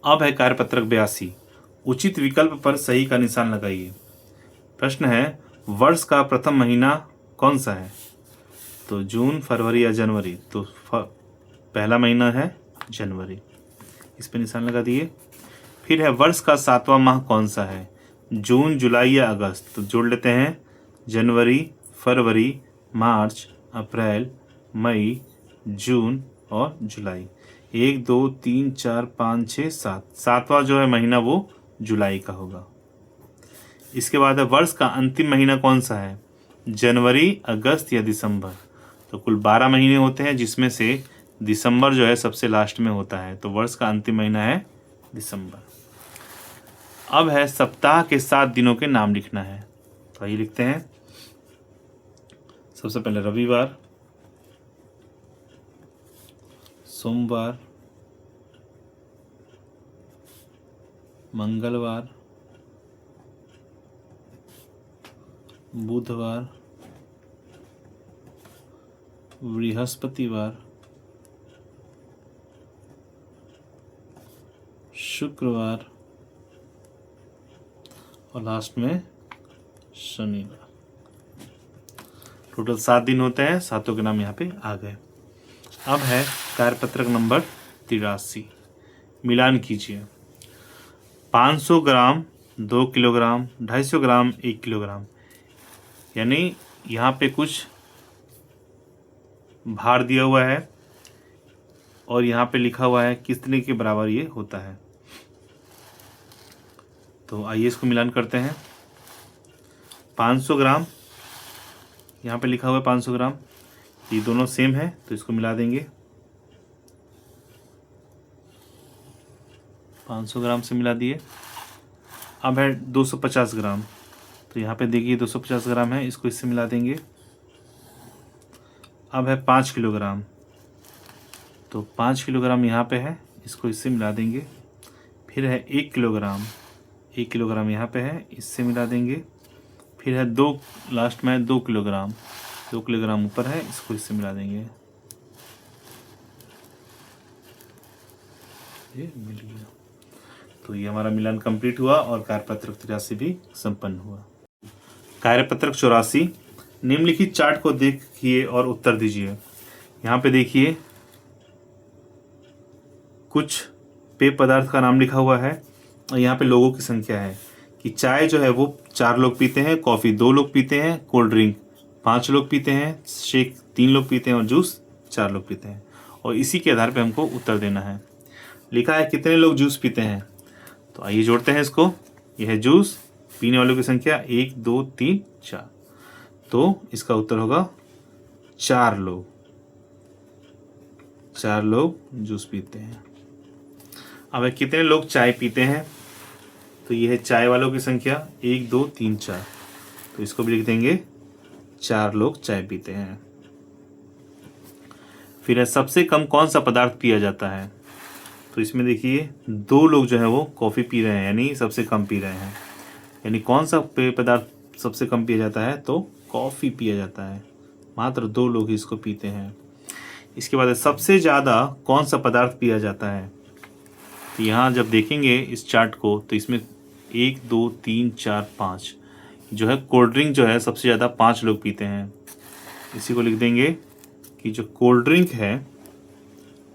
अब है कार्यपत्रक 82। उचित विकल्प पर सही का निशान लगाइए। प्रश्न है, वर्ष का प्रथम महीना कौन सा है? तो जून, फरवरी या जनवरी? तो पहला महीना है जनवरी, इस पे निशान लगा दिए। फिर है, वर्ष का 7वां माह कौन सा है? जून, जुलाई या अगस्त? तो जोड़ लेते हैं, जनवरी, फरवरी, मार्च, अप्रैल, मई, जून और जुलाई। 1 2 3 4 5 6 7, 7वां जो है महीना वो जुलाई का होगा। इसके बाद है, वर्ष का अंतिम महीना कौन सा है? जनवरी, अगस्त या दिसंबर? तो कुल 12 महीने होते हैं, जिसमें से दिसंबर जो है सबसे लास्ट में होता है, तो वर्ष का अंतिम महीना है दिसंबर। अब है, सप्ताह के 7 दिनों के नाम लिखना है। तो आइए लिखते हैं। सबसे पहले रविवार, सोमवार, मंगलवार, बुधवार, बृहस्पतिवार, शुक्रवार और लास्ट में शनिवार। टोटल 7 दिन होते हैं, सातों के नाम यहाँ पे आ गए। अब है कार्यपत्रक नंबर 83। मिलान कीजिए। 500 ग्राम 2 किलोग्राम, 250 ग्राम 1 किलोग्राम, यानी यहाँ पे कुछ भार दिया हुआ है और यहाँ पे लिखा हुआ है कितने के बराबर ये होता है। तो आइए इसको मिलान करते हैं। 500 ग्राम, यहाँ पे लिखा हुआ है 500 ग्राम, ये दोनों सेम है तो इसको मिला देंगे। 500 ग्राम से मिला दिए। अब है 250 ग्राम, तो यहाँ पे देखिए 250 ग्राम है, इसको इससे मिला देंगे। अब है 5 किलोग्राम, तो 5 किलोग्राम यहाँ पे है, इसको इससे मिला देंगे। फिर है 1 किलोग्राम, 1 किलोग्राम यहाँ पे है, इससे मिला देंगे। फिर है 2, लास्ट में 2 किलोग्राम, 2 किलोग्राम ऊपर है, इसको इससे मिला देंगे। ये मिल गया। तो ये हमारा मिलान कंप्लीट हुआ और कार्यपत्रक 83 भी संपन्न हुआ। कार्यपत्रक 84। निम्नलिखित चार्ट को देखिए और उत्तर दीजिए। यहाँ पे देखिए कुछ पेय पदार्थ का नाम लिखा हुआ है और यहाँ पे लोगों की संख्या है कि चाय जो है वो 4 लोग पीते हैं, कॉफ़ी 2 लोग पीते हैं, कोल्ड ड्रिंक 5 लोग पीते हैं, शेक 3 लोग पीते हैं और जूस 4 लोग पीते हैं। और इसी के आधार पे हमको उत्तर देना है। लिखा है कितने लोग जूस पीते हैं, तो आइए जोड़ते हैं इसको। यह है जूस, पीने वालों की संख्या 1 2 3 4, तो इसका उत्तर होगा 4 लोग। 4 लोग जूस पीते हैं। अब कितने लोग चाय पीते हैं, तो यह है चाय वालों की संख्या 1 2 3 4, तो इसको भी लिख देंगे 4 लोग चाय पीते हैं। फिर है सबसे कम कौन सा पदार्थ पिया जाता है, तो इसमें देखिए 2 लोग जो है वो कॉफ़ी पी रहे हैं, यानी सबसे कम पी रहे हैं। यानी कौन सा पेय पदार्थ सबसे कम पिया जाता है, तो कॉफ़ी पिया जाता है। मात्र 2 लोग ही इसको पीते हैं। इसके बाद सबसे ज़्यादा कौन सा पदार्थ पिया जाता है, तो यहाँ जब देखेंगे इस चार्ट को तो इसमें 1 2 3 4 5 जो है कोल्ड ड्रिंक जो है सबसे ज़्यादा 5 लोग पीते हैं। इसी को लिख देंगे कि जो कोल्ड ड्रिंक है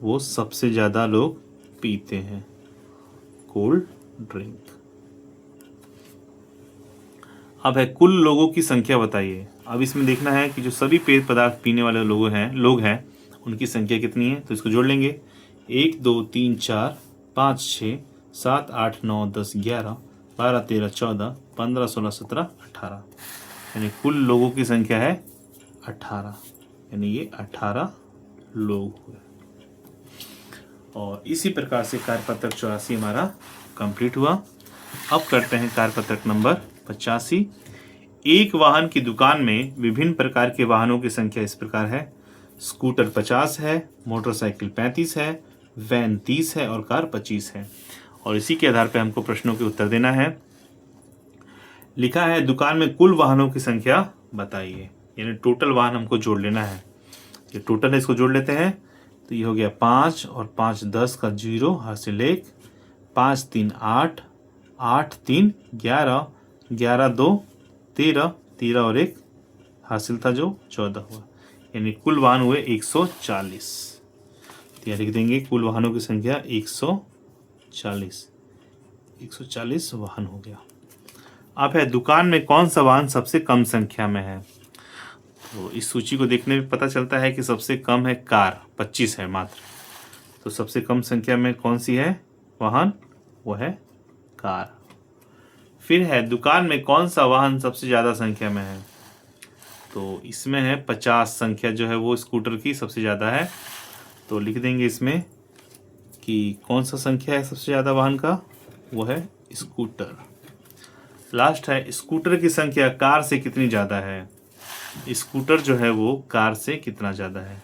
वो सबसे ज़्यादा लोग पीते हैं, कोल्ड ड्रिंक। अब है कुल लोगों की संख्या बताइए। अब इसमें देखना है कि जो सभी पेय पदार्थ पीने वाले लोग हैं उनकी संख्या कितनी है, तो इसको जोड़ लेंगे। 1 2 3 4 5 6 7 8 9 10 11 12 13 14 15 16 17 18, यानी कुल लोगों की संख्या है 18, यानी ये 18 लोग हुए। और इसी प्रकार से कार्यपत्रक 84 हमारा कंप्लीट हुआ। अब करते हैं कार्यपत्रक नंबर 85। एक वाहन की दुकान में विभिन्न प्रकार के वाहनों की संख्या इस प्रकार है। स्कूटर 50 है, मोटरसाइकिल 35 है, वैन 30 है और कार 25 है। और इसी के आधार पर हमको प्रश्नों के उत्तर देना है। लिखा है दुकान में कुल वाहनों की संख्या बताइए, यानी टोटल वाहन हमको जोड़ लेना है। ये टोटल है, इसको जोड़ लेते हैं। तो ये हो गया 5 और 5 10 का 0, हाथ से लेख 5 3 8, 8 3 11, 11 2 13, 13 और 1 हासिल था जो 14 हुआ, यानी कुल वाहन हुए 140। तो यहाँ लिख देंगे कुल वाहनों की संख्या 140, 140 वाहन हो गया। अब है दुकान में कौन सा वाहन सबसे कम संख्या में है। तो इस सूची को देखने में पता चलता है कि सबसे कम है कार, 25 है मात्र। तो सबसे कम संख्या में कौन सी है वाहन, वो है कार। फिर है दुकान में कौन सा वाहन सबसे ज़्यादा संख्या में है। तो इसमें है 50 संख्या जो है वो स्कूटर की सबसे ज़्यादा है। तो लिख देंगे इसमें कि कौन सा संख्या है सबसे ज़्यादा वाहन का, वो है स्कूटर। लास्ट है स्कूटर की संख्या कार से कितनी ज़्यादा है। स्कूटर जो है वो कार से कितना ज़्यादा है।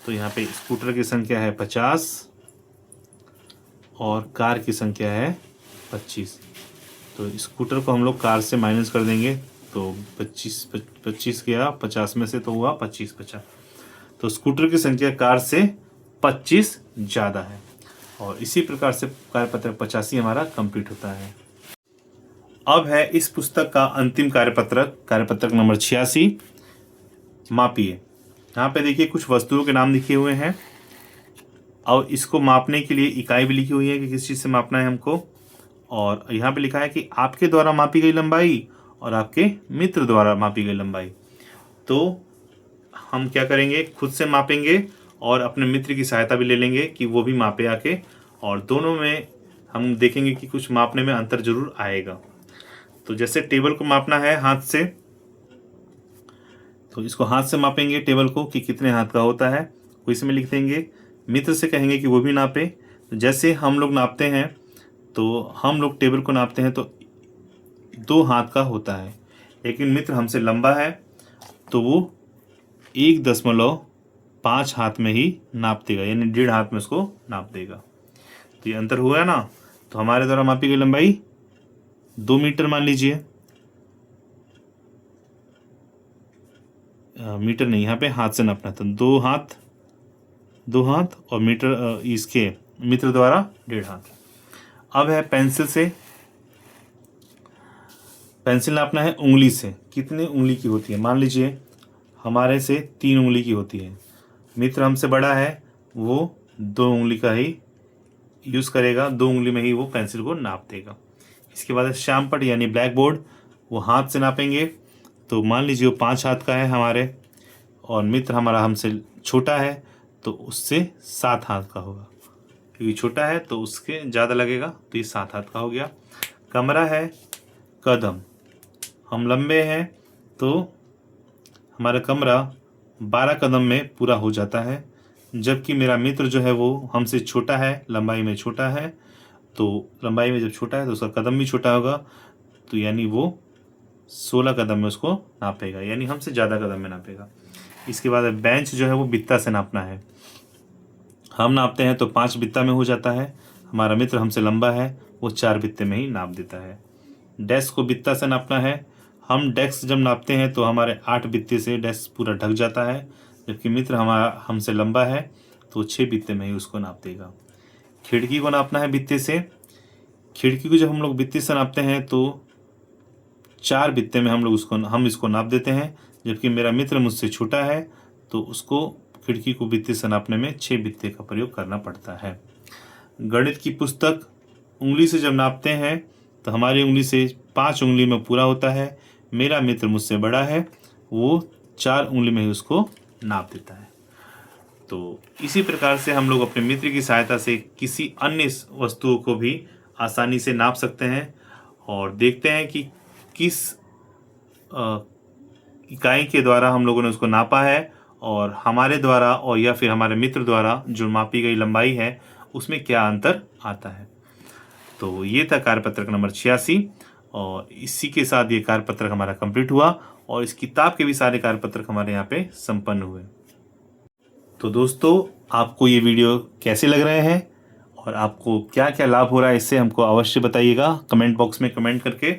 तो यहाँ पे स्कूटर की संख्या है 50 और कार की संख्या है 25। तो स्कूटर को हम लोग कार से माइनस कर देंगे, तो 25 गया 50 में से, तो हुआ 25 बचा। तो स्कूटर की संख्या कार से 25 ज़्यादा है। और इसी प्रकार से कार्यपत्रक 85 हमारा कंप्लीट होता है। अब है इस पुस्तक का अंतिम कार्यपत्रक, कार्यपत्रक नंबर 86, मापिए। यहाँ पे देखिए कुछ वस्तुओं के नाम लिखे हुए हैं और इसको मापने के लिए इकाई भी लिखी हुई है कि किस चीज़ से मापना है हमको। और यहाँ पे लिखा है कि आपके द्वारा मापी गई लंबाई और आपके मित्र द्वारा मापी गई लंबाई। तो हम क्या करेंगे, खुद से मापेंगे और अपने मित्र की सहायता भी ले लेंगे कि वो भी मापे आके, और दोनों में हम देखेंगे कि कुछ मापने में अंतर जरूर आएगा। तो जैसे टेबल को मापना है हाथ से, तो इसको हाथ से मापेंगे टेबल को कि कितने हाथ का होता है, वो इसमें लिख देंगे। मित्र से कहेंगे कि वो भी नापे। तो जैसे हम लोग नापते हैं, तो हम लोग टेबल को नापते हैं तो 2 हाथ का होता है, लेकिन मित्र हमसे लंबा है तो वो 1.5 हाथ में ही नाप देगा, यानी 1.5 हाथ में उसको नाप देगा। तो ये अंतर हुआ ना। तो हमारे द्वारा मापी गई लंबाई 2 मीटर मान लीजिए, मीटर नहीं, यहाँ पे हाथ से नापना था। 2 हाथ और मीटर इसके मित्र द्वारा 1.5 हाथ। अब है पेंसिल से, पेंसिल नापना है उंगली से। कितनी उंगली की होती है, मान लीजिए हमारे से 3 उंगली की होती है, मित्र हमसे बड़ा है, वो 2 उंगली का ही यूज़ करेगा, 2 उंगली में ही वो पेंसिल को नाप देगा। इसके बाद श्यामपट्ट यानी ब्लैक बोर्ड, वो हाथ से नापेंगे। तो मान लीजिए वो 5 हाथ का है हमारे, और मित्र हमारा हमसे छोटा है तो उससे 7 हाथ का होगा, क्योंकि छोटा है तो उसके ज़्यादा लगेगा, तो ये 7 हाथ का हो गया। कमरा है कदम, हम लंबे हैं तो हमारा कमरा 12 कदम में पूरा हो जाता है, जबकि मेरा मित्र जो है वो हमसे छोटा है, लंबाई में छोटा है। तो लंबाई में जब छोटा है तो उसका कदम भी छोटा होगा, तो यानी वो 16 कदम में उसको नापेगा, यानी हमसे ज़्यादा कदम में नापेगा। इसके बाद बेंच जो है वो बित्ता से नापना है। हम नापते हैं तो 5 बित्ता में हो जाता है, हमारा मित्र हमसे लंबा है, वो 4 बित्ते में ही नाप देता है। डेस्क को बित्ता से नापना है। हम डेस्क जब नापते हैं तो हमारे 8 बित्ते से डेस्क पूरा ढक जाता है, जबकि मित्र हमारा हमसे लंबा है तो 6 बित्ते में ही उसको नाप देगा। खिड़की को नापना है बित्ते से। खिड़की को जब हम लोग बित्ते से नापते हैं तो 4 बित्ते में हम इसको नाप देते हैं, जबकि मेरा मित्र मुझसे छोटा है तो उसको खिड़की को बित्ते से नापने में 6 बित्ते का प्रयोग करना पड़ता है। गणित की पुस्तक, उंगली से जब नापते हैं तो हमारी उंगली से 5 उंगली में पूरा होता है, मेरा मित्र मुझसे बड़ा है, वो 4 उंगली में ही उसको नाप देता है। तो इसी प्रकार से हम लोग अपने मित्र की सहायता से किसी अन्य वस्तुओं को भी आसानी से नाप सकते हैं, और देखते हैं कि किस इकाई के द्वारा हम लोगों ने उसको नापा है, और हमारे द्वारा और या फिर हमारे मित्र द्वारा जो मापी गई लंबाई है उसमें क्या अंतर आता है। तो ये था कार्यपत्रक नंबर 86, और इसी के साथ ये कार्यपत्रक हमारा कंप्लीट हुआ, और इस किताब के भी सारे कार्यपत्रक हमारे यहाँ पे संपन्न हुए। तो दोस्तों, आपको ये वीडियो कैसे लग रहे हैं और आपको क्या क्या लाभ हो रहा है इससे हमको अवश्य बताइएगा कमेंट बॉक्स में कमेंट करके।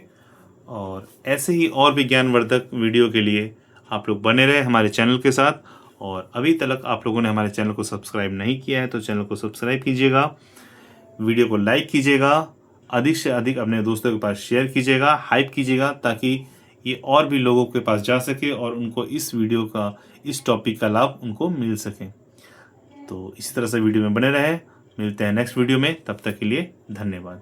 और ऐसे ही और भी ज्ञानवर्धक वीडियो के लिए आप लोग बने रहे हमारे चैनल के साथ। और अभी तक आप लोगों ने हमारे चैनल को सब्सक्राइब नहीं किया है तो चैनल को सब्सक्राइब कीजिएगा, वीडियो को लाइक कीजिएगा, अधिक से अधिक अपने दोस्तों के पास शेयर कीजिएगा, हाइप कीजिएगा, ताकि ये और भी लोगों के पास जा सके और उनको इस वीडियो का, इस टॉपिक का लाभ उनको मिल सके। तो इसी तरह से वीडियो में बने रहें। मिलते हैं नेक्स्ट वीडियो में, तब तक के लिए धन्यवाद।